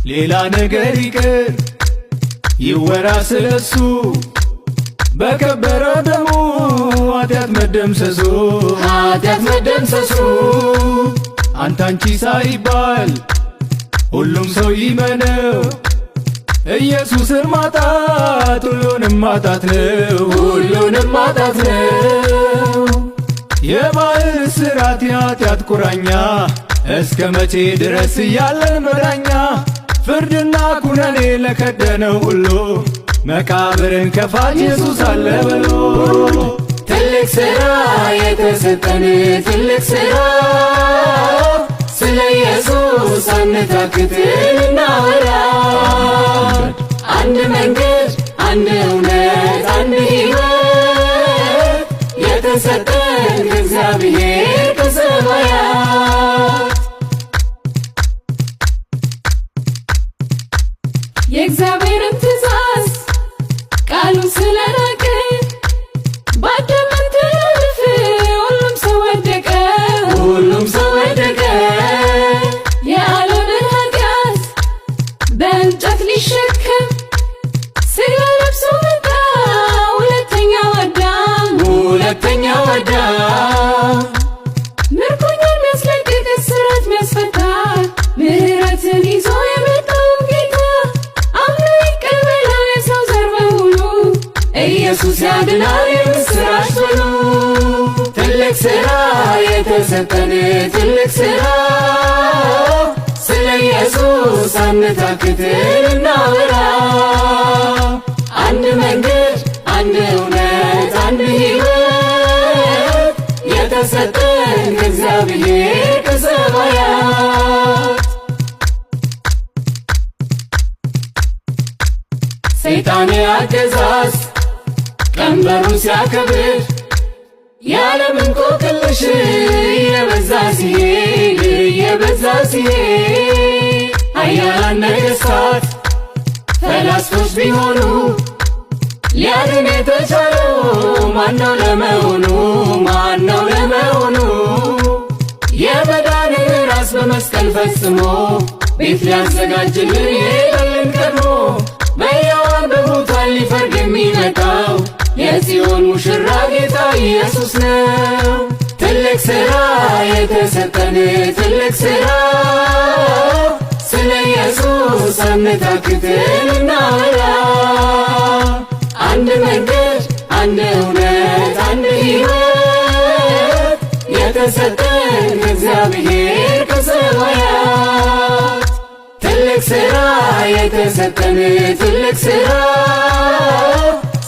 ሌላ ነገር ይቅር ይወራ ስለሱ በከበረ ደሙ ኃጢአት መደምሰሱ አንተ አንቺ ሳይባል ሁሉም ሰው ይመነው ኢየሱስን ማጣት ሁሉንም ማጣት ነው የባህር ስራት የኃጢአት ቁራኛ እስከ መቼ ድረስ ያለን መዳኛ ፍርድና ኩነኔ ለከደነው ሁሉ መቃብርን ከፋች ኢየሱስ አለ በሎ ትልቅ ሥራ የተሰጠን ትልቅ ሥራ ስለ ኢየሱስ አንታክት እናወራ አንድ መንገድ አንድ እውነት አንድ ሕይወት የተሰጠን ከእግዚአብሔር ከሰማያት የእግዚአብሔርን ትእዛዝ ቃሉን ስለናቀ በአዳም ተላለፈ ሁሉም ሰው ወደቀ የዓለምን ኃጢአት በእንጨት ሊሸከም ሥጋ ለብሶ መጣ ሁለተኛው አዳም ምርኮኛን የሚያስለቅቅ እስራት የሚያስፈታ ምሕረትን ይዞ የመጣው ጌታ አምኖ ይቀበላል የሰው ዘር በሙሉ ኢየሱስ ያድናል የምስራች በሉ ትልቅ ሥራ የተሰጠን ትልቅ ሥራ ስለ ኢየሱስ አንታክት እናወራ አንድ መንገድ አንድ እውነት አንድ ሕይወት የተሰጠን ከእግዚአብሔር ከሰማያት ሰይጣን አገዛዝ ቀንበሩን ሲያከብር የዓለም እንቆቅልሽ እየበዛ ሲሄድ ኃያላን ነገሥታት ፈላስፎች ቢሆኑ ሊያድን የተቻለው ማነው ለመሆኑ የመዳንን ራስ በመስቀል ፈጽሞ ቤት ሊያዘጋጅልን የሄደልን ቀድሞ በሕያዋን በሙታን ሊፈርድ የሚመጣው የጽዮን ሙሽራ ጌታ ኢየሱስ ነው ትልቅ ሥራ የተሰጠን ትልቅ ሥራ ስለ ኢየሱስ አንታክት እናወራ አንድ መንገድ አንድ እውነት አንድ ሕይወት የተሰጠን ከእግዚአብሔር ከሰማያት ትልቅ ሥራ የተሰጠን ትልቅ ሥራ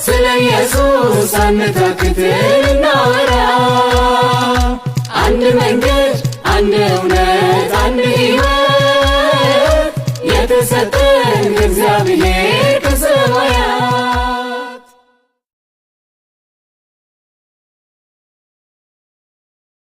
ስለ ኢየሱስ አንታክት እናወራ አንድ መንገድ አንድ